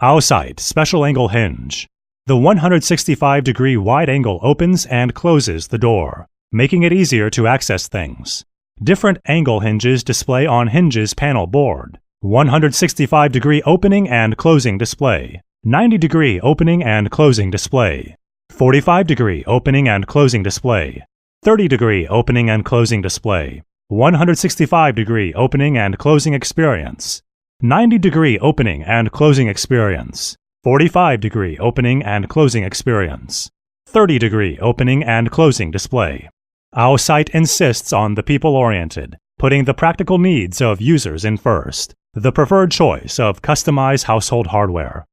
Aosite special angle hinge. The 165-degree wide angle opens and closes the door, making it easier to access things. Different angle hinges display on hinges panel board. 165-degree opening and closing display. 90-degree opening and closing display. 45-degree opening and closing display. 30-degree opening and closing display. 165-degree opening and closing experience. 90-degree opening and closing experience. 45-degree opening and closing experience. 30-degree opening and closing display. Aosite insists on the people-oriented, putting the practical needs of users in first, the preferred choice of customized household hardware.